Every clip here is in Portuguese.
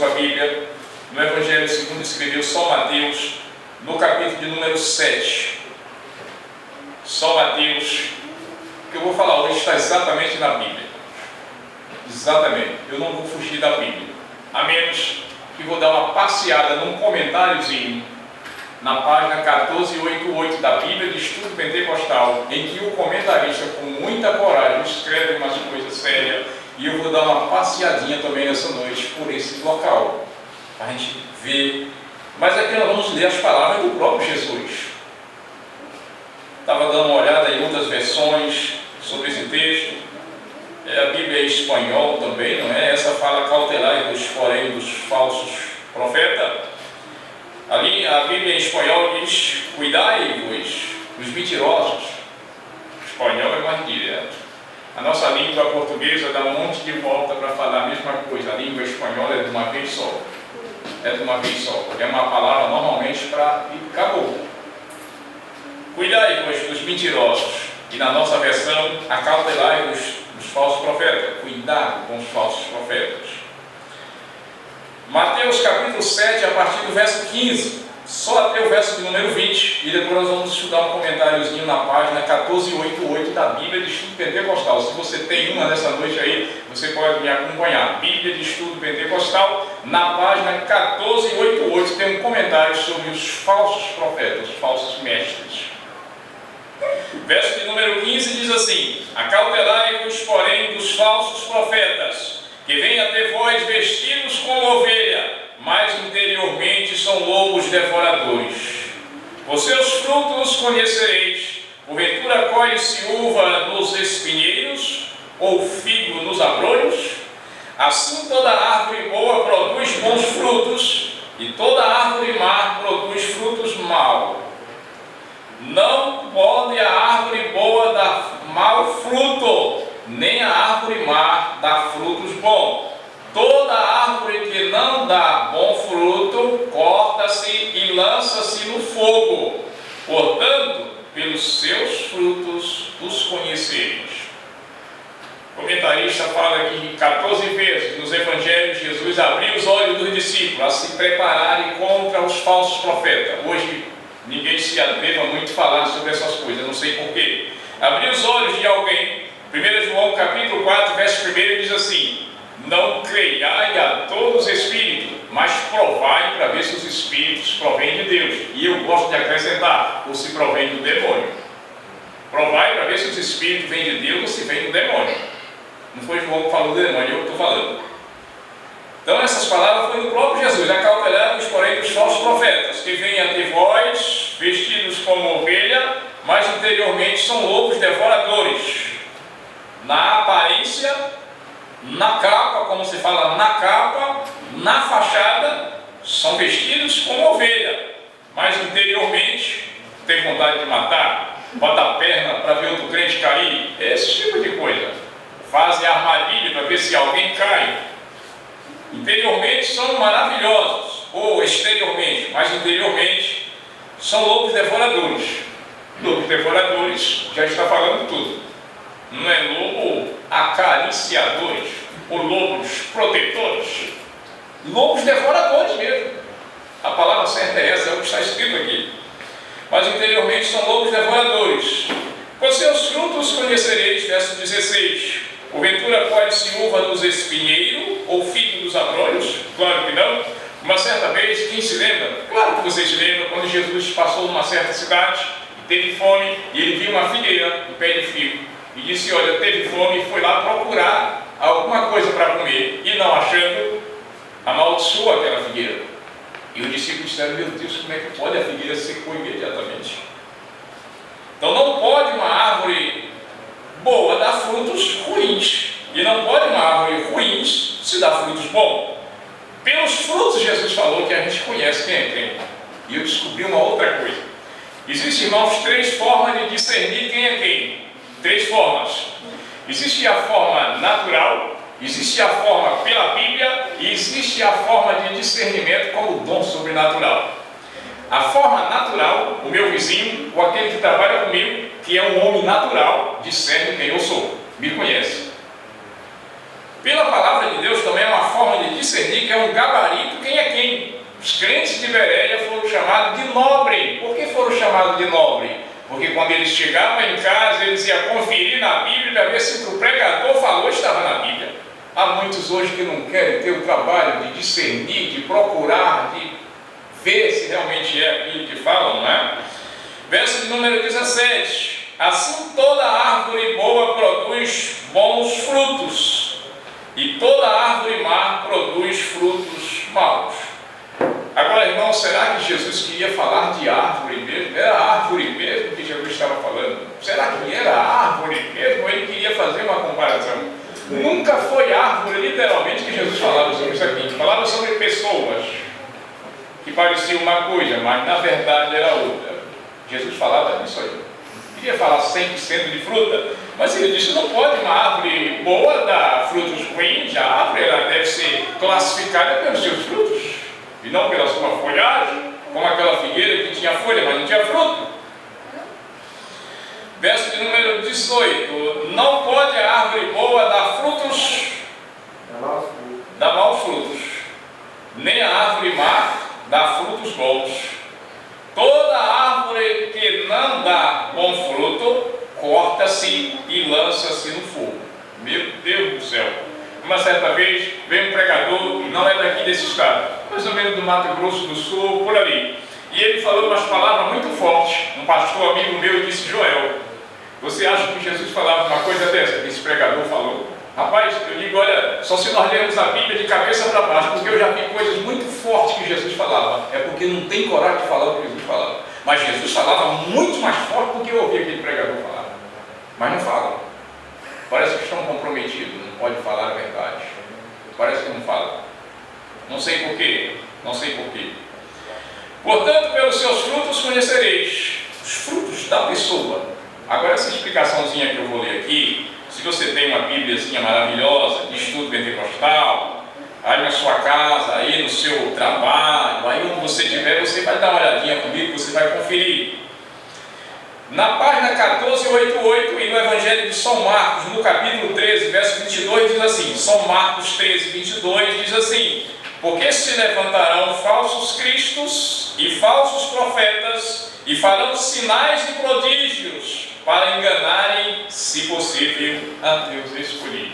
sua Bíblia, no Evangelho segundo escreveu São Mateus, no capítulo de número 7. São Mateus, o que eu vou falar hoje está exatamente na Bíblia. Exatamente, eu não vou fugir da Bíblia, a menos que vou dar uma passeada num comentáriozinho na página 1488 da Bíblia de Estudo Pentecostal, em que o comentarista, com muita coragem, escreve umas coisas sérias, e eu vou dar uma passeadinha também nessa noite por esse local, para a gente ver. Mas aqui nós vamos ler as palavras do próprio Jesus. Estava dando uma olhada em outras versões sobre esse texto. A Bíblia é em espanhol também, não é? Essa fala cautelar-vos, porém, dos falsos profetas. Ali a Bíblia em espanhol diz: cuidai-vos dos mentirosos. O espanhol é mais direto. A nossa língua portuguesa dá um monte de volta para falar a mesma coisa. A língua espanhola é de uma vez só. É de uma vez só. É uma palavra normalmente para e acabou. Cuidai-vos dos mentirosos. E na nossa versão, acautelai-vos dos falsos profetas. Cuidado com os falsos profetas. Mateus capítulo 7, a partir do verso 15, só até o verso de número 20, e depois nós vamos estudar um comentáriozinho na página 1488 da Bíblia de Estudo Pentecostal. Se você tem uma nessa noite aí, você pode me acompanhar. Bíblia de Estudo Pentecostal, na página 1488 tem um comentário sobre os falsos profetas, os falsos mestres. Verso de número 15 diz assim: acautelai-vos, porém, dos falsos profetas, que vêm até vós vestidos como ovelha, mas interiormente são lobos devoradores. Por seus frutos conhecereis. Porventura colhe-se uva nos espinheiros, ou figo nos abrolhos? Assim toda árvore boa produz bons frutos, e toda árvore má produz frutos maus. Não pode a árvore boa dar mau fruto, nem a árvore má dá frutos bons. Toda árvore que não dá bom fruto, corta-se e lança-se no fogo. Portanto, pelos seus frutos os conhecereis. O comentarista fala aqui em 14 vezes nos evangelhos, Jesus abriu os olhos dos discípulos a se prepararem contra os falsos profetas. Hoje ninguém se atreva muito a falar sobre essas coisas, não sei porquê. Abriu os olhos de alguém. 1 João capítulo 4, verso 1 diz assim: não creiai a todos os espíritos, mas provai para ver se os espíritos provêm de Deus. E eu gosto de acrescentar: ou se provém do demônio. Provai para ver se os espíritos vêm de Deus ou se vêm do demônio. Não foi João que falou do demônio, eu estou falando. Então essas palavras foram do próprio Jesus: acautelai-vos, porém, dos falsos profetas, que vêm ante vós vestidos como ovelha, mas interiormente são lobos devoradores. Na aparência, na capa, como se fala na capa, na fachada, são vestidos como ovelha, mas interiormente tem vontade de matar, bota a perna para ver outro crente cair, esse tipo de coisa. Fazem armadilha para ver se alguém cai. Interiormente são maravilhosos, ou exteriormente, mas interiormente são lobos devoradores. Lobos devoradores já está falando tudo. Não é lobo acariciadores, ou lobos protetores. Lobos devoradores mesmo. A palavra certa é essa, é o que está escrito aqui. Mas interiormente são lobos devoradores. Com seus frutos conhecereis, verso 16. Porventura colhe-se uva dos espinheiros, ou figo dos abrolhos? Claro que não. Uma certa vez, quem se lembra? Claro que vocês se lembram, quando Jesus passou numa certa cidade, e teve fome, e ele viu uma figueira, um pé de figo. E disse: olha, teve fome, e foi lá procurar alguma coisa para comer, e não achando, amaldiçoou aquela figueira. E os discípulos disseram: meu Deus, como é que pode a figueira secou imediatamente? Então não pode uma árvore boa dar frutos ruins, e não pode uma árvore ruim se dar frutos bons. Pelos frutos Jesus falou que a gente conhece quem é quem. E eu descobri uma outra coisa. Existem, irmãos, 3 formas de discernir quem é quem. 3 formas. Existe a forma natural, existe a forma pela Bíblia e existe a forma de discernimento como dom sobrenatural. A forma natural, o meu vizinho, ou aquele que trabalha comigo, que é um homem natural, discerne quem eu sou, me conhece. Pela palavra de Deus também é uma forma de discernir que é um gabarito quem é quem. Os crentes de Bereia foram chamados de nobre. Por que foram chamados de nobre? Porque quando eles chegavam em casa, eles iam conferir na Bíblia para ver se o que o pregador falou estava na Bíblia. Há muitos hoje que não querem ter o trabalho de discernir, de procurar, de ver se realmente é aquilo que falam, não é? Verso de número 17. Assim toda árvore boa produz bons frutos, e toda árvore má produz frutos maus. Agora, irmão, será que Jesus queria falar de árvore mesmo? Era árvore mesmo que Jesus estava falando? Será que era árvore mesmo? Ou ele queria fazer uma comparação? Nunca foi árvore, literalmente, que Jesus falava sobre isso aqui. Falava sobre pessoas que pareciam uma coisa, mas na verdade era outra. Jesus falava disso aí. Queria falar 100% de fruta, mas ele disse: não pode uma árvore boa dar frutos ruins. A árvore ela deve ser classificada pelos seus frutos e não pela sua folhagem, como aquela figueira que tinha folha, mas não tinha fruto. Verso de número 18: não pode a árvore boa dar frutos, dar maus frutos, nem a árvore má dar frutos bons. Toda árvore que não dá bom fruto, corta-se e lança-se no fogo. Meu Deus do céu! Uma certa vez veio um pregador, não é daqui desse estado, mais ou menos do Mato Grosso do Sul, por ali. E ele falou umas palavras muito fortes. Um pastor amigo meu disse: Joel, você acha que Jesus falava uma coisa dessa? Esse pregador falou. Rapaz, eu digo, olha, só se nós lermos a Bíblia de cabeça para baixo, porque eu já vi coisas muito fortes que Jesus falava. É porque não tem coragem de falar o que Jesus falava. Mas Jesus falava muito mais forte do que eu ouvi aquele pregador falar. Mas não falam. Parece que estão comprometidos, não pode falar a verdade. Parece que não falam. Não sei porquê, não sei porquê. Portanto, pelos seus frutos conhecereis. Os frutos da pessoa. Agora, essa explicaçãozinha que eu vou ler aqui, se você tem uma bíbliazinha maravilhosa de estudo pentecostal, aí na sua casa, aí no seu trabalho, aí onde você estiver, você vai dar uma olhadinha comigo, você vai conferir. Na página 1488 e no Evangelho de São Marcos, no capítulo 13, verso 22, diz assim, São Marcos 13, 22, diz assim: porque se levantarão falsos cristos e falsos profetas e farão sinais e prodígios para enganarem, se possível, a Deus escolhidos.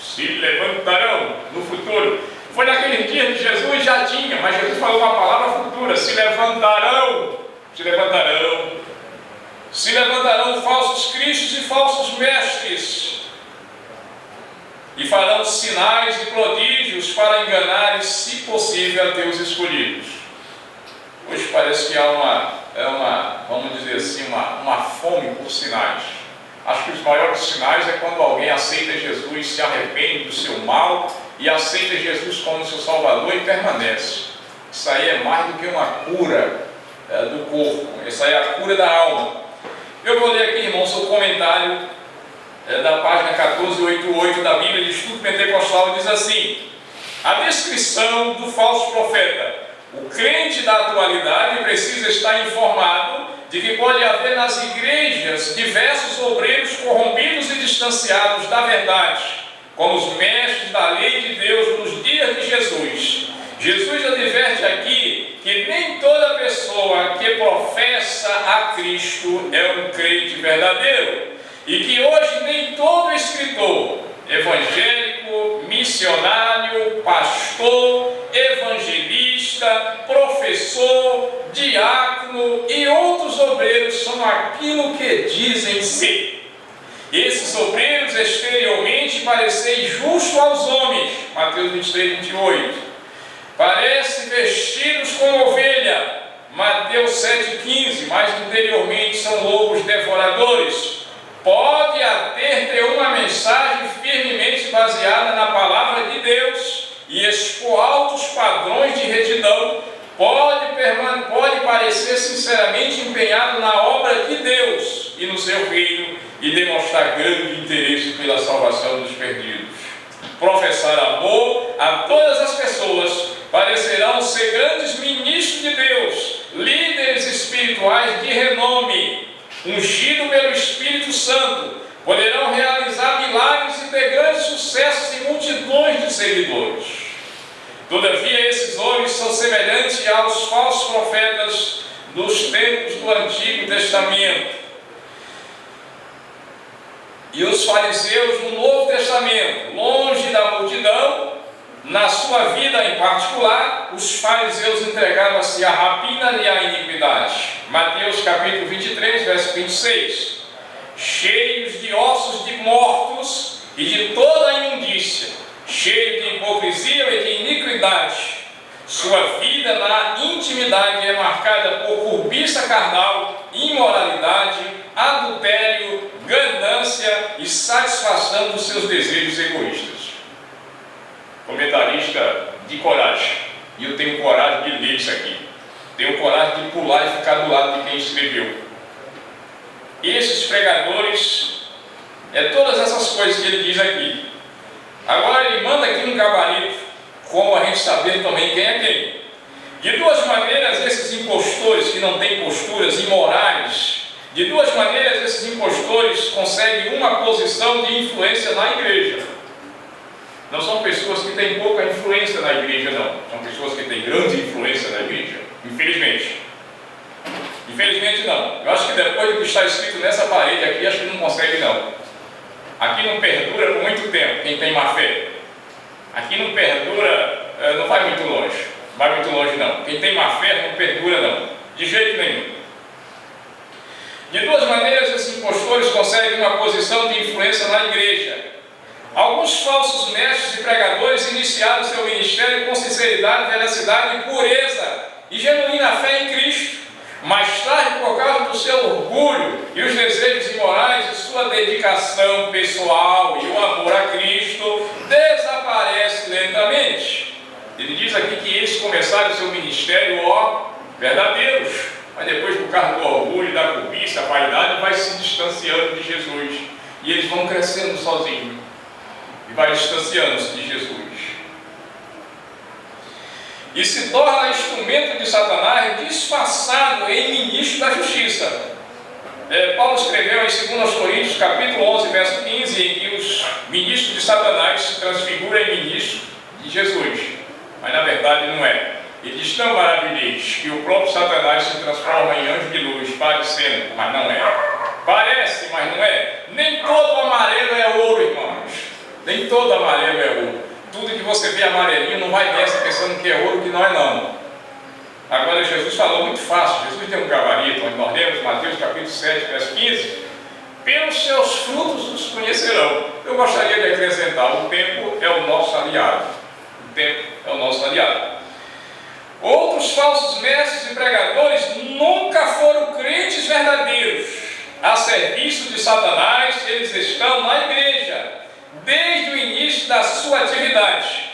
Se levantarão no futuro. Foi naqueles dias de Jesus, já tinha, mas Jesus falou uma palavra futura: se levantarão, se levantarão. Se levantarão falsos cristos e falsos mestres, e farão sinais e prodígios para enganarem, se possível, a Deus escolhidos. Hoje parece que há vamos dizer assim, uma fome por sinais. Acho que os maiores sinais é quando alguém aceita Jesus, se arrepende do seu mal e aceita Jesus como seu Salvador e permanece. Isso aí é mais do que uma cura do corpo, isso aí é a cura da alma. Eu vou ler aqui, irmãos, o comentário da página 1488 da Bíblia de Estudo Pentecostal. Diz assim: a descrição do falso profeta. O crente da atualidade precisa estar informado de que pode haver nas igrejas diversos obreiros corrompidos e distanciados da verdade, como os mestres da lei de Deus nos dias de Jesus. Jesus adverte aqui que nem toda pessoa que professa a Cristo é um crente verdadeiro, e que hoje nem todo escritor, evangélico, missionário, pastor, evangelista, professor, diácono e outros obreiros são aquilo que dizem ser. Esses obreiros exteriormente parecem justos aos homens, Mateus 23, 28. Parece vestidos como ovelha, Mateus 7,15, mas interiormente são lobos devoradores. Pode até ter uma mensagem firmemente baseada na palavra de Deus e expor altos padrões de retidão, pode parecer sinceramente empenhado na obra de Deus e no seu reino e demonstrar grande interesse pela salvação dos perdidos. Professar amor a todas as pessoas, parecerão ser grandes ministros de Deus, líderes espirituais de renome, ungido pelo Espírito Santo, poderão realizar milagres e ter grandes sucessos e multidões de seguidores. Todavia, esses homens são semelhantes aos falsos profetas dos tempos do Antigo Testamento e os fariseus no Novo Testamento. Longe da multidão, na sua vida em particular, os fariseus entregavam-se à rapina e à iniquidade. Mateus capítulo 23, verso 26. Cheios de ossos de mortos e de toda a imundícia, cheio de hipocrisia e de iniquidade. Sua vida na intimidade é marcada por cobiça carnal, imoralidade, adultério, ganância e satisfação dos seus desejos egoístas. Comentarista de coragem, e eu tenho coragem de ler isso aqui, tenho coragem de pular e ficar do lado de quem escreveu. Esses pregadores, todas essas coisas que ele diz aqui. Agora ele manda aqui um gabarito, como a gente saber também quem é quem. De duas maneiras, esses impostores que não têm posturas imorais, de duas maneiras esses impostores conseguem uma posição de influência na igreja. Não são pessoas que têm pouca influência na igreja, não. São pessoas que têm grande influência na igreja, infelizmente. Infelizmente não. Eu acho que depois do que está escrito nessa parede aqui, acho que não consegue não. Aqui não perdura por muito tempo quem tem má fé. Aqui não perdura, não vai muito longe. Vai muito longe não. Quem tem má fé não perdura não. De jeito nenhum. De duas maneiras esses impostores conseguem uma posição de influência na igreja. Alguns falsos mestres e pregadores iniciaram seu ministério com sinceridade, veracidade, pureza e genuína fé em Cristo. Mais tarde, por causa do seu orgulho e os desejos imorais e sua dedicação pessoal e o amor a Cristo, desaparece lentamente. Ele diz aqui que eles começaram seu ministério, verdadeiros, mas depois, por causa do orgulho, da cobiça, a vaidade, vai se distanciando de Jesus. E eles vão crescendo sozinhos. E vai distanciando-se de Jesus. E se torna instrumento de Satanás disfarçado em ministro da justiça. Paulo escreveu em 2 Coríntios, capítulo 11, verso 15, em que os ministros de Satanás se transfiguram em ministros de Jesus. Mas na verdade não é. Ele diz: não maravilheis que o próprio Satanás se transforma em anjo de luz, parecendo, mas não é. Parece, mas não é. Nem todo amarelo é ouro, irmãos. Nem todo amarelo é ouro. Tudo que você vê amarelinho não vai nessa pensando que é ouro, que não é não. Agora Jesus falou muito fácil. Jesus tem um gabarito, onde nós lemos Mateus capítulo 7, verso 15. Pelos seus frutos os conhecerão. Eu gostaria de acrescentar: o tempo é o nosso aliado. O tempo é o nosso aliado. Outros falsos mestres e pregadores nunca foram crentes verdadeiros. A serviço de Satanás, eles estão na igreja desde o início da sua atividade.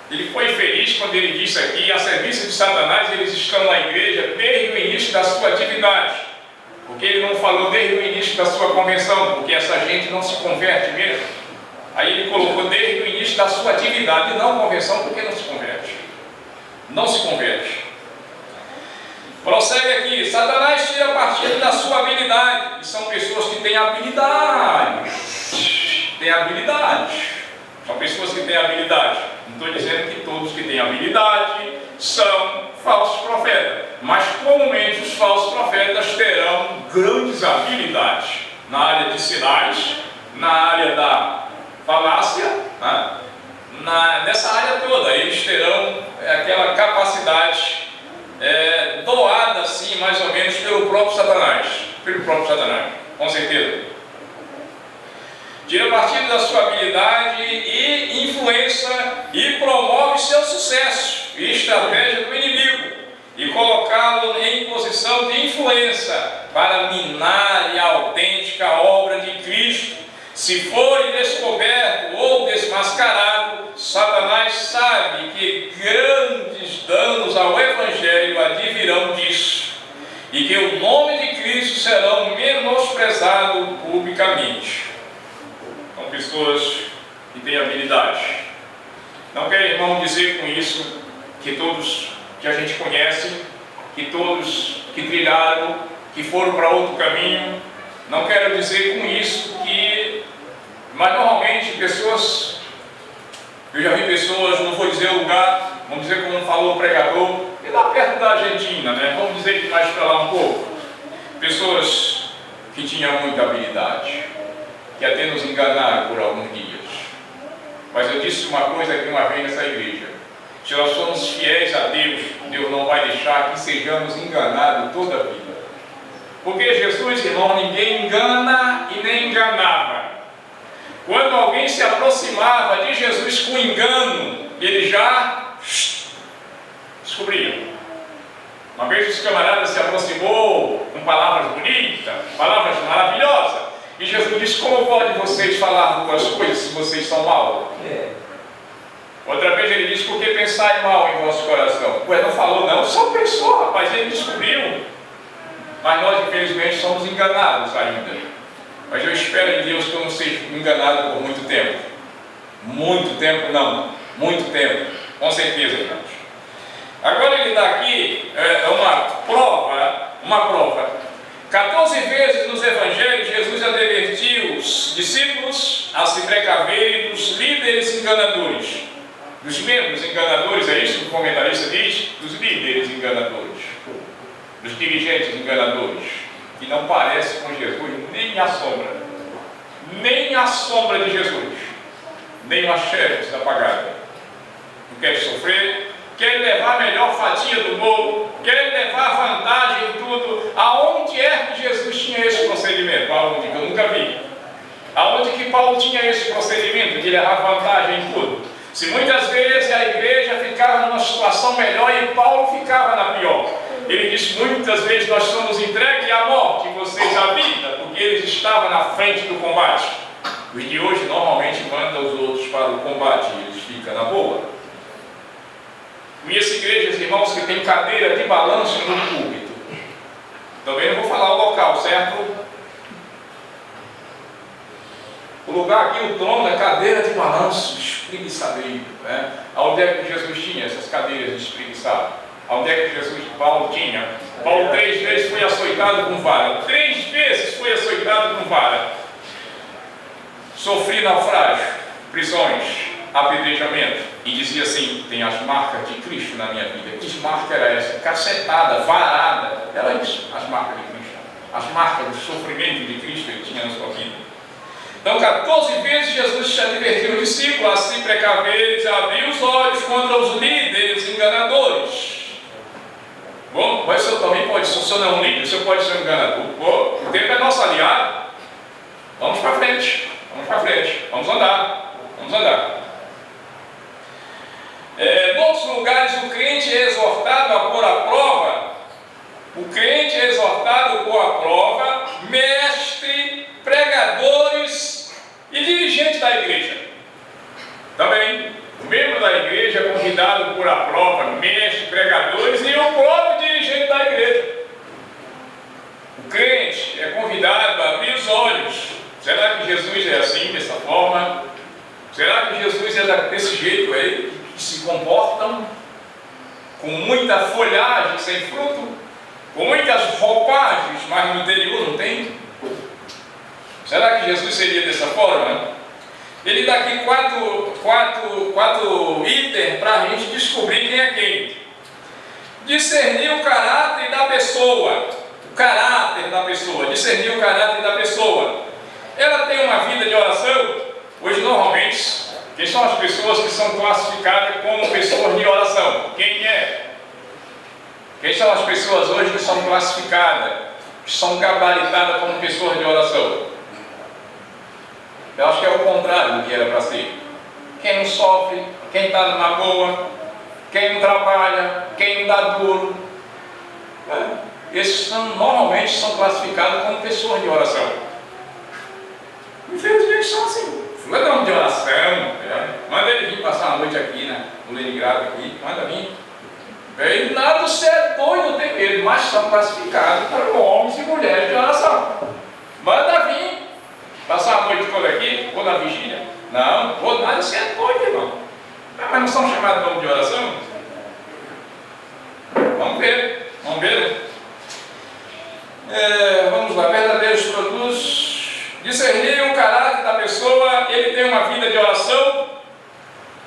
Ele foi feliz quando ele disse aqui: a serviço de Satanás, eles estão na igreja desde o início da sua atividade. Porque ele não falou desde o início da sua convenção, porque essa gente não se converte mesmo. Aí ele colocou desde o início da sua atividade, e não convenção, porque não se converte. Não se converte. Prossegue aqui: Satanás tira partido da sua habilidade. E são pessoas que têm habilidade. Tem habilidade. São pessoas que têm habilidade. Não estou dizendo que todos que têm habilidade são falsos profetas, mas comumente os falsos profetas terão grandes habilidades na área de sinais, na área da falácia, né? Nessa área toda. Eles terão aquela capacidade doada assim, mais ou menos, pelo próprio Satanás. Com certeza. Tira partido da sua habilidade e influência e promove seu sucesso e estratégia do inimigo e colocá-lo em posição de influência para minar a autêntica obra de Cristo. Se for descoberto ou desmascarado, Satanás sabe que grandes danos ao Evangelho advirão disso e que o nome de Cristo será menosprezado publicamente. São pessoas que têm habilidade. Não quero, irmão, dizer com isso que todos que a gente conhece, que todos que trilharam, que foram para outro caminho, não quero dizer com isso que Mas normalmente pessoas, eu já vi pessoas, não vou dizer o lugar, vamos dizer como falou o pregador, e lá perto da Argentina, né? Vamos dizer que mais para lá um pouco. Pessoas que tinham muita habilidade, que até nos enganaram por alguns dias. Mas eu disse uma coisa aqui uma vez nessa igreja: se nós somos fiéis a Deus, Deus não vai deixar que sejamos enganados toda a vida. Porque Jesus, irmão, ninguém engana e nem enganava. Quando alguém se aproximava de Jesus com engano, ele já descobria. Uma vez os camaradas se aproximou com palavras bonitas, palavras maravilhosas, e Jesus disse: como pode vocês falar boas coisas se vocês são maus? Outra vez ele disse: por que pensai mal em vosso coração? Ué, não falou não, só pensou, rapaz, ele descobriu. Mas nós infelizmente somos enganados ainda. Mas eu espero em Deus que eu não seja enganado por muito tempo. Muito tempo não, muito tempo, com certeza, irmãos. Agora ele dá aqui uma prova. 14 vezes nos evangelhos Jesus advertiu os discípulos a se precaverem dos líderes enganadores. Dos membros enganadores, é isso que o comentarista diz? Dos líderes enganadores. Dos dirigentes enganadores, que não parecem com Jesus nem a sombra de Jesus, nem uma xerox apagada. Não quer sofrer, quer levar a melhor fatia do bolo, quer levar vantagem em tudo. Aonde é que Jesus tinha esse procedimento? Aonde? Que eu nunca vi. Aonde que Paulo tinha esse procedimento de levar vantagem em tudo? Se muitas vezes a igreja ficava numa situação melhor e Paulo ficava na pior. Ele disse: muitas vezes nós somos entregues à morte, vocês à vida, porque eles estavam na frente do combate. Os de hoje normalmente mandam os outros para o combate e eles ficam na boa. Conheço igrejas, irmãos, que tem cadeira de balanço no púlpito. Também não vou falar o local, certo? O lugar aqui, o trono, é cadeira de balanço, espreguiçadeiro, né? Onde é que Jesus tinha essas cadeiras de espreguiçado? Onde é que Paulo tinha? Paulo 3 vezes foi açoitado com vara. 3 vezes foi açoitado com vara. Sofri naufrágio, prisões, apedrejamento. E dizia assim: tem as marcas de Cristo na minha vida. Que marca era essa? Cacetada, varada. Era isso, as marcas de Cristo. As marcas do sofrimento de Cristo ele tinha na sua vida. Então, 14 vezes Jesus advertiu o discípulo a se precaverem e a abrir os olhos contra os líderes enganadores. Bom, mas o senhor também pode, se o senhor não é um líder, o senhor pode ser um enganador. Bom, o tempo é nosso aliado. Vamos para frente, vamos andar. Em outros lugares, o crente é exortado a pôr à prova. Mestre, pregadores e dirigente da igreja. Também, o membro da igreja é convidado por à prova, mestre, pregadores e o próprio dirigente da igreja. O crente é convidado a abrir os olhos. Será que Jesus é assim, dessa forma? Será que Jesus é desse jeito aí, que se comportam com muita folhagem sem fruto, com muitas roupagens, mas no interior não tem? Será que Jesus seria dessa forma? Ele dá aqui quatro itens para a gente descobrir quem é quem. Discernir o caráter da pessoa. Discernir o caráter da pessoa. Ela tem uma vida de oração? Hoje, normalmente, quem são as pessoas que são classificadas como pessoas de oração? Quem é? Quem são as pessoas hoje que são classificadas, que são gabaritadas como pessoas de oração? Eu acho que é o contrário do que era para ser. Quem não sofre, quem está numa boa, quem não trabalha, quem não dá duro. Esses normalmente são classificados como pessoas de oração. Infelizmente são assim. Fulano de oração, manda ele vir passar uma noite aqui, né? No Leningrado aqui, manda vir. Bem, nada do ser doido tem medo, mas são classificados para homens e mulheres de oração. Manda vir. Passar a noite toda aqui, ou na vigília? Não, vou nada, você é doido, irmão. Mas não são chamados de nome de oração? Vamos ver, né? Vamos lá, verdadeiros produtos Discernir o caráter da pessoa, ele tem uma vida de oração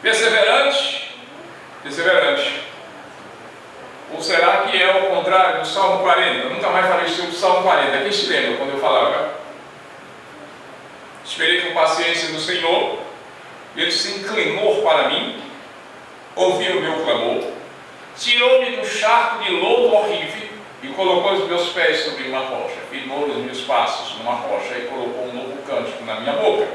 perseverante. Ou será que é o contrário do Salmo 40? Eu nunca mais falei sobre o Salmo 40. Quem se lembra quando eu falava? Esperei com paciência no Senhor, ele se inclinou para mim, ouviu o meu clamor, tirou-me do charco de lodo horrível e colocou os meus pés sobre uma rocha, firmou os meus passos numa rocha e colocou um novo cântico na minha boca.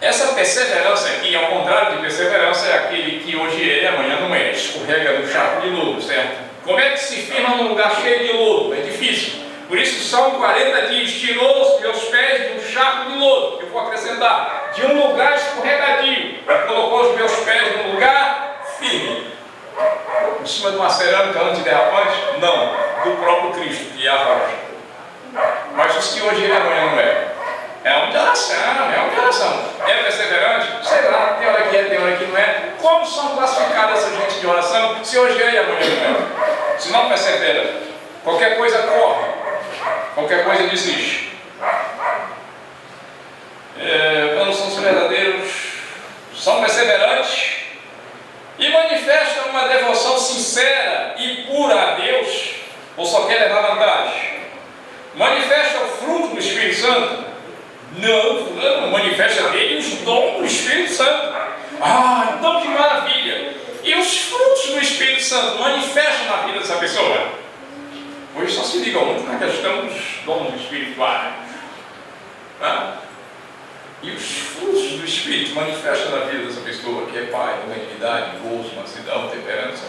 Essa perseverança aqui, ao contrário de perseverança, é aquele que hoje é e amanhã não é, escorrega no charco de lodo, certo? Como é que se firma num lugar cheio de lodo? É difícil. Por isso o Salmo 40 diz: tirou os meus pés de um charco de lodo. Eu vou acrescentar: de um lugar escorregadio, e colocou os meus pés num lugar firme. Em cima de uma cerâmica antiderrapante? Não, do próprio Cristo, que é a rocha. Mas os que hoje é amanhã não é. É uma oração. É perseverante? Sei lá, tem hora que é, tem hora que não é. Como são classificadas essa gente de oração se hoje é e amanhã não é? Se não persevera, qualquer coisa corre, qualquer coisa desiste. Quando são verdadeiros, são perseverantes e manifestam uma devoção sincera e pura a Deus, ou só quer levar vantagem? Manifesta o fruto do Espírito Santo? Não manifesta nele os dons do Espírito Santo. Então que maravilha! E os frutos do Espírito Santo manifestam na vida dessa pessoa? Hoje só se liga muito na questão dos dons espirituais. E os frutos do Espírito manifestam na vida dessa pessoa, que é pai, longanimidade, gozo, mansidão, temperança.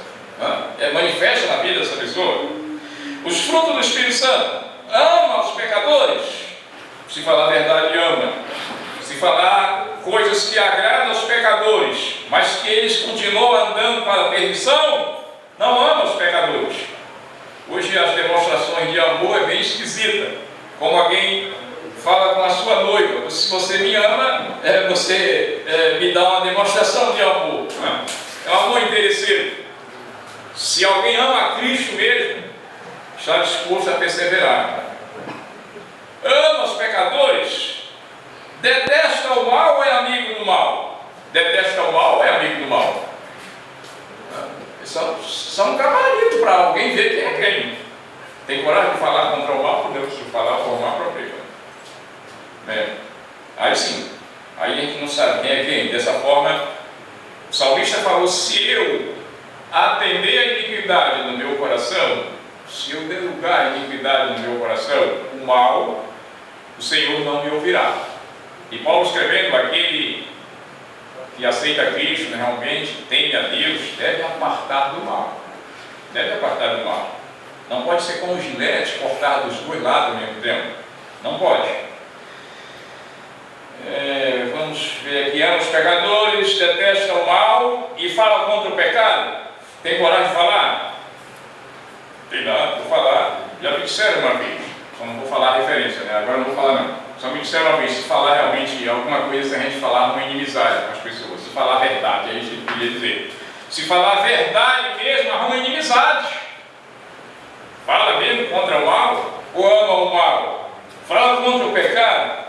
Manifesta na vida dessa pessoa. Os frutos do Espírito Santo: ama os pecadores. Se falar a verdade, ama. Se falar coisas que agradam aos pecadores, mas que eles continuam andando para a perdição, não ama os pecadores. Hoje as demonstrações de amor é bem esquisita. Como alguém fala com a sua noiva: se você me ama, você me dá uma demonstração de amor. É um amor interesseiro. Se alguém ama a Cristo mesmo, está disposto a perseverar. Ama os pecadores, detesta o mal ou é amigo do mal? Detesta o mal ou é amigo do mal? São gabarito para alguém ver quem é quem. Tem coragem de falar contra o mal? Não, se falar por mal, problema. Aí sim, aí a gente não sabe quem é quem. Dessa forma, o salmista falou: se eu atender a iniquidade no meu coração, se eu der lugar à iniquidade no meu coração, o mal, o Senhor não me ouvirá. E Paulo escrevendo: aquele que aceita Cristo, realmente teme a Deus, deve apartar do mal. Deve apartar do mal. Não pode ser como gilete, cortar dos dois lados ao mesmo tempo. Não pode. Vamos ver aqui: ama os pecadores, detesta o mal e fala contra o pecado. Tem coragem de falar? Tem nada, vou falar. Já me disseram uma vez, só não vou falar a referência, agora não vou falar não. Só me disseram uma vez: se falar realmente alguma coisa, se a gente falar uma inimizade com as pessoas. Se falar a verdade, aí a gente podia dizer. Se falar a verdade mesmo, arruma inimizade. Fala mesmo contra o mal ou ama o mal? Fala contra o pecado.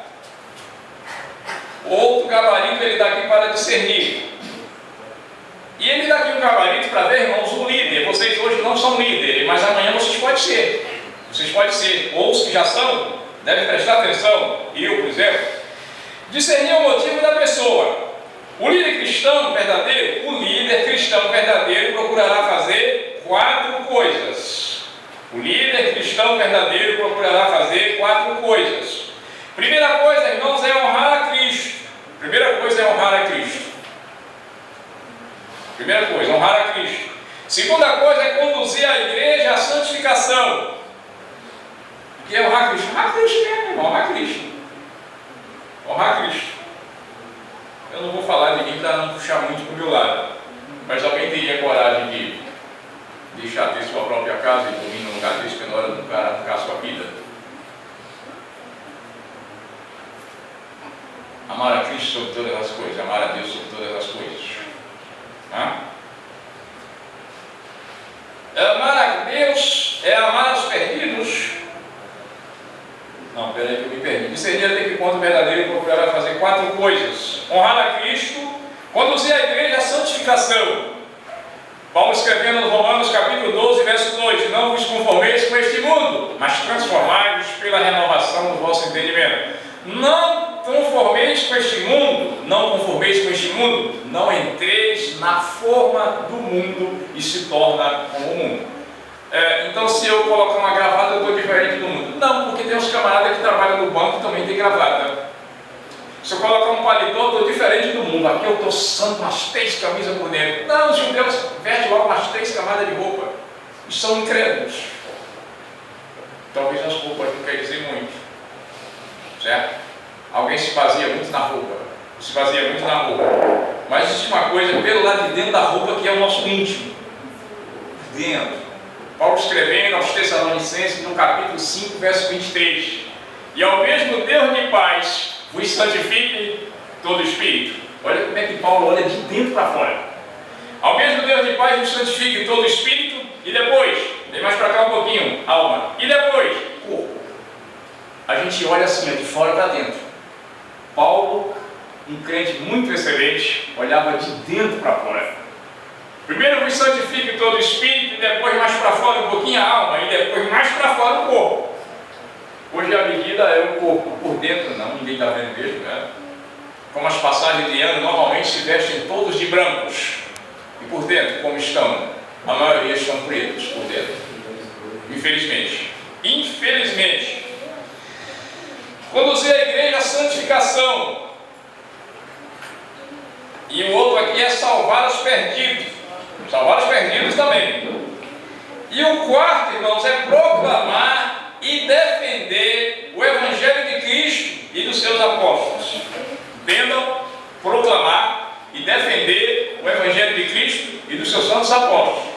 Outro gabarito ele dá aqui para discernir. E ele dá aqui um gabarito para ver, irmãos, um líder. Vocês hoje não são líderes, mas amanhã vocês podem ser. Vocês podem ser. Ou os que já são, devem prestar atenção. Eu, por exemplo, discernir o motivo da pessoa. O líder cristão verdadeiro procurará fazer 4 coisas. O líder cristão verdadeiro procurará fazer 4 coisas. Primeira coisa, irmãos, é honrar a Cristo. Primeira coisa é honrar a Cristo. Primeira coisa, honrar a Cristo. Segunda coisa é conduzir a igreja à santificação. O que é honrar a Cristo? Honrar a Cristo mesmo, irmão. Honrar a Cristo. Honrar a Cristo. Eu não vou falar de ninguém para não puxar muito para o meu lado. Mas alguém teria coragem de deixar ter sua própria casa e dormir num lugar desse, que é na hora do cara arrancar a sua vida? Amar a Cristo sobre todas as coisas, amar a Deus sobre todas as coisas. Amar a Deus é amar os perdidos. Não, peraí que eu me perdi. discernir até que ponto verdadeiro e procurar fazer 4 coisas: honrar a Cristo, conduzir a igreja à santificação. Paulo escrevendo nos Romanos capítulo 12, verso 2: não vos conformeis com este mundo, mas transformai-vos pela renovação do vosso entendimento. Não conformeis com este mundo, não conformeis com este mundo, não entreis na forma do mundo e se torna como o mundo. Então, se eu colocar uma gravata, eu estou diferente do mundo. Não, porque tem uns camaradas que trabalham no banco e também tem gravata. Se eu colocar um paletó, eu estou diferente do mundo. Aqui eu estou usando umas 3 camisas por dentro. Não, os judeus vestem logo umas 3 camadas de roupa. E são incrédulos. Talvez as roupas não quer dizer muito. Certo? Alguém se baseia muito na roupa. Se baseia muito na roupa. Mas existe uma coisa pelo lado de dentro da roupa que é o nosso íntimo. Dentro. Paulo escrevendo aos Tessalonicenses no capítulo 5, verso 23. E ao mesmo Deus de paz vos santifique todo espírito. Olha como é que Paulo olha de dentro para fora. Ao mesmo Deus de paz vos santifique todo espírito. E depois, vem mais para cá um pouquinho, alma. E depois, corpo. A gente olha assim, de fora para dentro. Paulo, um crente muito excelente, olhava de dentro para fora. Primeiro vos santifique todo o espírito, e depois mais para fora um pouquinho a alma, e depois mais para fora o corpo. Hoje a medida é o corpo, por dentro não, ninguém está vendo mesmo, né? Como as passagens de ano normalmente se vestem todos de brancos, e por dentro como estão? A maioria estão pretos por dentro, infelizmente. Infelizmente. Conduzir a igreja à santificação. E o outro aqui é salvar os perdidos. Salvar os perdidos também. E o quarto, irmãos, é proclamar e defender o Evangelho de Cristo e dos seus apóstolos. Entendam? Proclamar e defender o Evangelho de Cristo e dos seus santos apóstolos.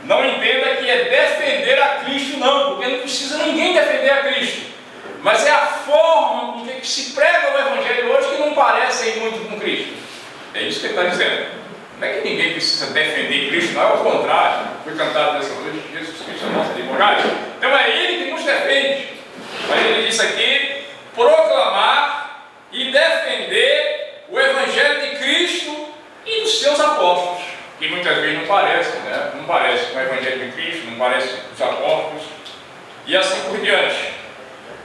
Não entenda que é defender a Cristo, não, porque não precisa ninguém defender a Cristo. Mas é a forma com que se prega o Evangelho hoje que não parece ir muito com Cristo. É isso que ele está dizendo. Não é que ninguém precisa defender Cristo, não é o contrário. Foi cantado nessa noite, Jesus Cristo é nosso advogado. Então é Ele que nos defende. Mas ele disse aqui, proclamar e defender o Evangelho de Cristo e dos seus apóstolos. Que muitas vezes não parece, né? Não parece com o Evangelho de Cristo, não parece com os apóstolos. E assim por diante.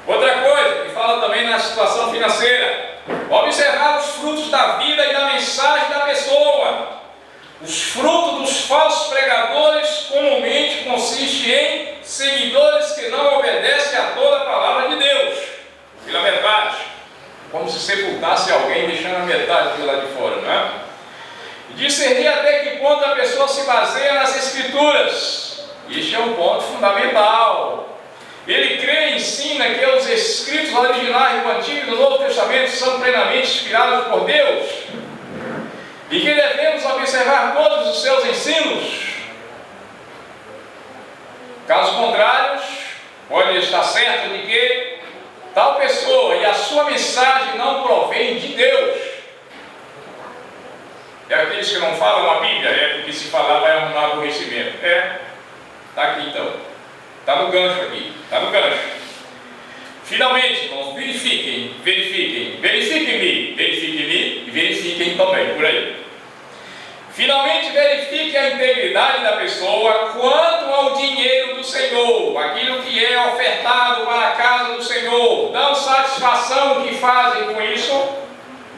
Outra coisa, que fala também na situação financeira. Observar os frutos da vida e da mensagem da pessoa. Os frutos dos falsos pregadores comumente consistem em seguidores que não obedecem a toda a palavra de Deus, pela metade, como se sepultasse alguém deixando a metade do lado de fora, não é? Discernir até que ponto a pessoa se baseia nas Escrituras. Isso é um ponto fundamental. Ele crê e ensina que os escritos originais do Antigo e do Novo Testamento são plenamente inspirados por Deus e que devemos observar todos os seus ensinos. Caso contrário, pode estar certo de que tal pessoa e a sua mensagem não provém de Deus. É aqueles que não falam a Bíblia, é porque se falar vai arrumar aborrecimento. Está aqui então. Está no gancho aqui, está no gancho. Finalmente, irmãos, verifiquem-me e verifiquem também, por aí. Finalmente, verifique a integridade da pessoa quanto ao dinheiro do Senhor, aquilo que é ofertado para a casa do Senhor. Dão satisfação o que fazem com isso,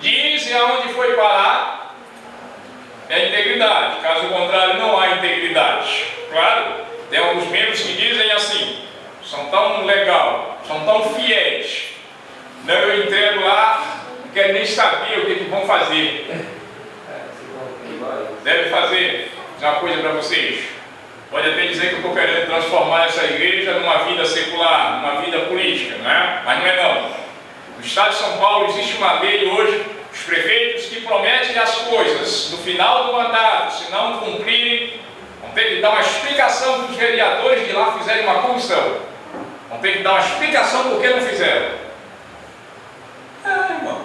dizem aonde foi parar, é integridade. Caso contrário, não há integridade. Claro, tem alguns membros que dizem assim, são tão legal, são tão fiéis. Não, eu entrego lá, não quero nem saber o que vão fazer. Deve fazer uma coisa para vocês. Pode até dizer que eu estou querendo transformar essa igreja numa vida secular, numa vida política, não é? Mas não é não. No estado de São Paulo existe uma lei hoje, os prefeitos que prometem as coisas no final do mandato, se não cumprirem, vão ter que dar uma explicação que os vereadores de lá fizerem uma comissão. Vão ter que dar uma explicação por que não fizeram. Irmãos.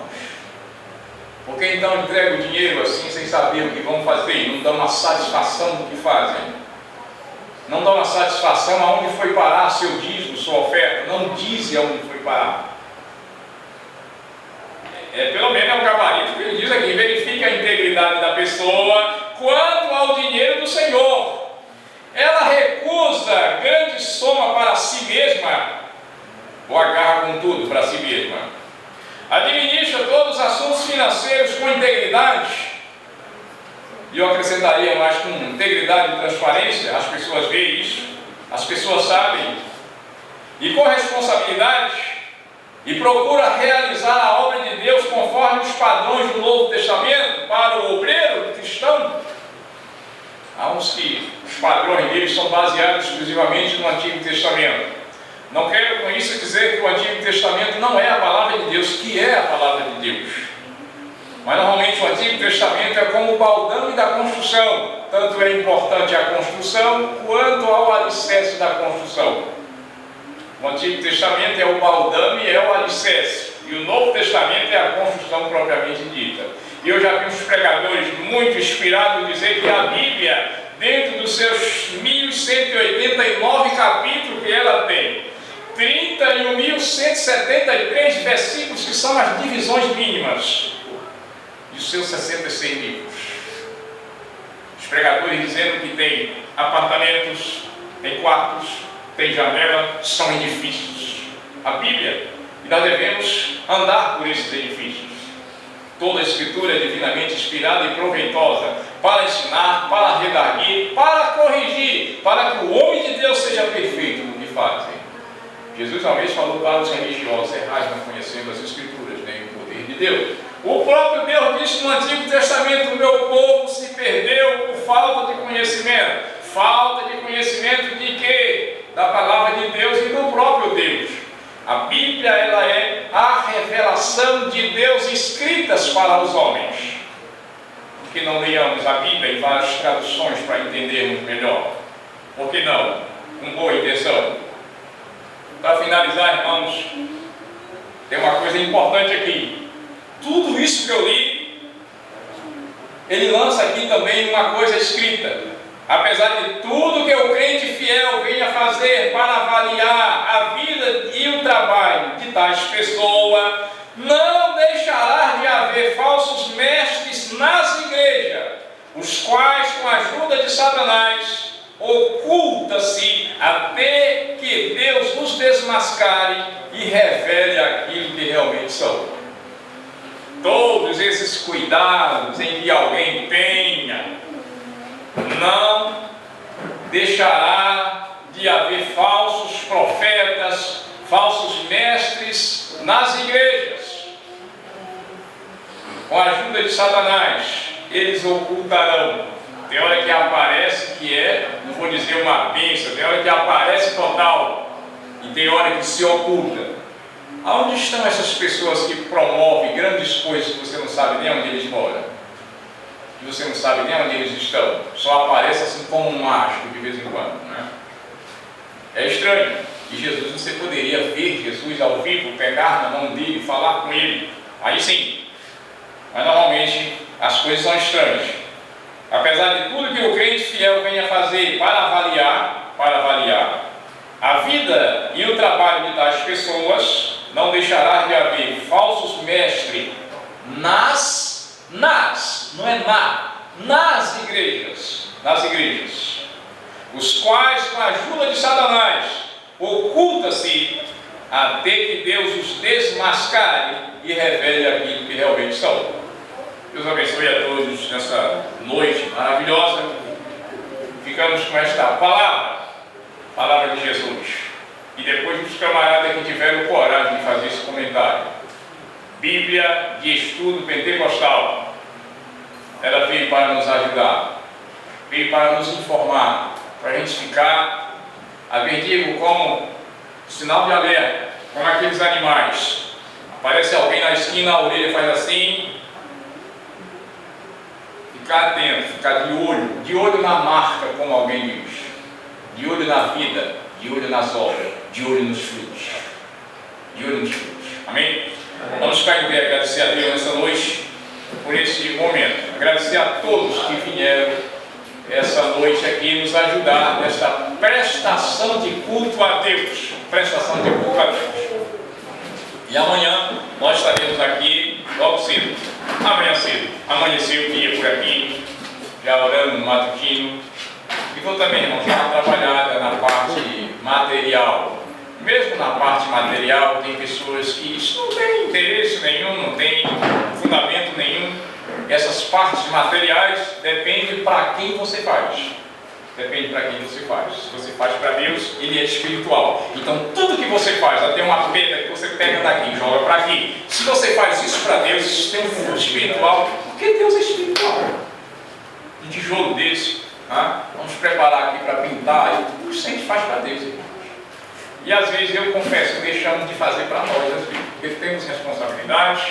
Por que então entregam o dinheiro assim, sem saber o que vão fazer? Não dão uma satisfação do que fazem. Não dão uma satisfação aonde foi parar seu dízimo, sua oferta. Não dizem aonde foi parar. pelo menos é o gabarito que ele diz aqui, verifique a integridade da pessoa quanto ao dinheiro do Senhor. Ela recusa grande soma para si mesma, ou agarra com tudo para si mesma. Administra todos os assuntos financeiros com integridade, e eu acrescentaria mais com integridade e transparência. As pessoas veem isso, as pessoas sabem, e com responsabilidade, e procura realizar a obra de Deus conforme os padrões do Novo Testamento para o obreiro cristão. Há uns que os padrões deles são baseados exclusivamente no Antigo Testamento. Não quero com isso dizer que o Antigo Testamento não é a palavra de Deus, que é a palavra de Deus. Mas normalmente o Antigo Testamento é como o baldame da construção. Tanto é importante a construção quanto ao alicerce da construção. O Antigo Testamento é o baldame, é o alicerce. E o Novo Testamento é a construção propriamente dita. E eu já vi uns pregadores muito inspirados dizer que a Bíblia, dentro dos seus 1189 capítulos que ela tem, 31.173 versículos, que são as divisões mínimas, e os seus 66 livros. Os pregadores dizendo que tem apartamentos, tem quartos, tem janela, são edifícios. A Bíblia, e nós devemos andar por esses edifícios. Toda a Escritura é divinamente inspirada e proveitosa para ensinar, para redarguir, para corrigir, para que o homem de Deus seja perfeito no que faz. Jesus uma vez falou para os religiosos: errais não conhecendo as Escrituras, nem o poder de Deus. O próprio Deus disse no Antigo Testamento: o meu povo se perdeu por falta de conhecimento. Falta de conhecimento de quê? Da palavra de Deus e do próprio Deus. A Bíblia, ela é a revelação de Deus escritas para os homens. Por que não leiamos a Bíblia em várias traduções para entendermos melhor? Por que não? Com boa intenção. Para finalizar, irmãos, tem uma coisa importante aqui. Tudo isso que eu li, ele lança aqui também uma coisa escrita. Apesar de tudo que o crente fiel venha fazer para avaliar a vida e o trabalho de tais pessoas, não deixará de haver falsos mestres nas igrejas, os quais, com a ajuda de Satanás, oculta-se até que Deus os desmascare e revele aquilo que realmente são. Todos esses cuidados em que alguém tenha, não deixará de haver falsos profetas, falsos mestres nas igrejas. Com a ajuda de Satanás, eles ocultarão. Tem hora que aparece que não vou dizer uma bênção, tem hora que aparece total, e tem hora que se oculta. Aonde estão essas pessoas que promovem grandes coisas que você não sabe nem onde eles moram? Que você não sabe nem onde eles estão, só aparece assim como um mágico de vez em quando, né? É estranho. E Jesus, você poderia ver Jesus ao vivo, pegar na mão dele, falar com ele, aí sim. Mas normalmente as coisas são estranhas. Apesar de tudo que o crente fiel venha fazer para avaliar a vida e o trabalho de tais pessoas, não deixará de haver falsos mestres nas igrejas, os quais, com a ajuda de Satanás, oculta-se até que Deus os desmascare e revele aquilo que realmente são. Deus abençoe a todos nessa noite maravilhosa. Ficamos com esta palavra de Jesus. E depois os camaradas que tiveram coragem de fazer esse comentário. Bíblia de Estudo Pentecostal. Ela veio para nos ajudar, veio para nos informar, para a gente ficar, a ver, digo, como sinal de alerta, como aqueles animais. Aparece alguém na esquina, a orelha faz assim, ficar atento, ficar de olho na marca, como alguém diz, de olho na vida, de olho nas obras, de olho nos frutos, amém? Vamos ficar em pé, agradecer a Deus nessa noite por esse momento, agradecer a todos que vieram essa noite aqui nos ajudar nesta prestação de culto a Deus, E amanhã nós estaremos aqui logo cedo, amanhã cedo, amanheceu o dia por aqui, já orando no matutino. E vou também, irmãos, dar uma trabalhada na parte material. Mesmo na parte material, tem pessoas que isso não tem interesse nenhum, não tem fundamento nenhum. Essas partes materiais dependem para quem você faz. Depende para quem você faz. Se você faz para Deus, Ele é espiritual. Então tudo que você faz, até uma pedra que você pega daqui e joga para aqui, se você faz isso para Deus, isso tem um fundo espiritual, porque Deus é espiritual. Um tijolo desse, vamos preparar aqui para pintar, e tudo isso a gente faz para Deus, irmãos. E às vezes eu confesso que deixamos de fazer para nós, às vezes, porque temos responsabilidades,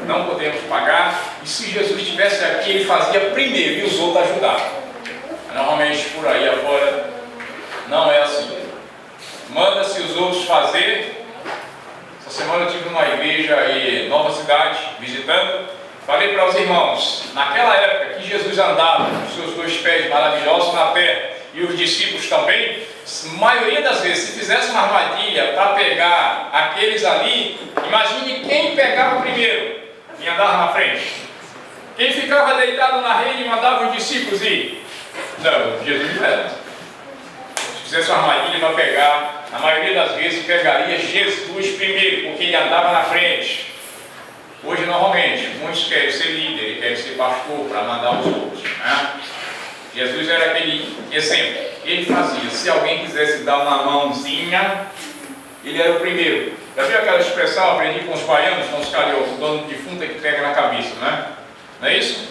não podemos pagar, e se Jesus estivesse aqui, Ele fazia primeiro e os outros ajudavam. Normalmente por aí afora não é assim. Manda-se os outros fazer. Essa semana eu estive numa igreja em Nova Cidade, visitando. Falei para os irmãos, naquela época que Jesus andava com os seus 2 pés maravilhosos na terra, e os discípulos também, a maioria das vezes, se fizesse uma armadilha para pegar aqueles ali, imagine quem pegava primeiro e andava na frente. Quem ficava deitado na rede e mandava os discípulos ir. Não, Jesus não era. Se fizesse uma armadilha para pegar, a maioria das vezes pegaria Jesus primeiro, porque ele andava na frente. Hoje, normalmente, muitos querem ser líder, querem ser pastor para mandar os outros. Jesus era aquele exemplo. Ele fazia. Se alguém quisesse dar uma mãozinha, ele era o primeiro. Já viu aquela expressão, aprendi com os baianos, com os cariocas, o dono de defunto que pega na cabeça, né? Não é isso?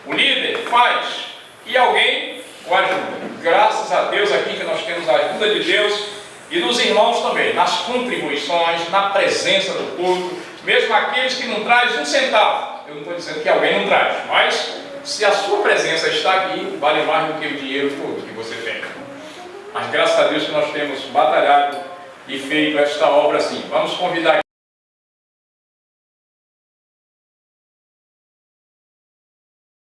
O líder faz e alguém o ajuda. Graças a Deus aqui que nós temos a ajuda de Deus e dos irmãos também, nas contribuições, na presença do culto, mesmo aqueles que não trazem um centavo. Eu não estou dizendo que alguém não traz, mas se a sua presença está aqui, vale mais do que o dinheiro todo que você tem. Mas graças a Deus que nós temos batalhado e feito esta obra assim. Vamos convidar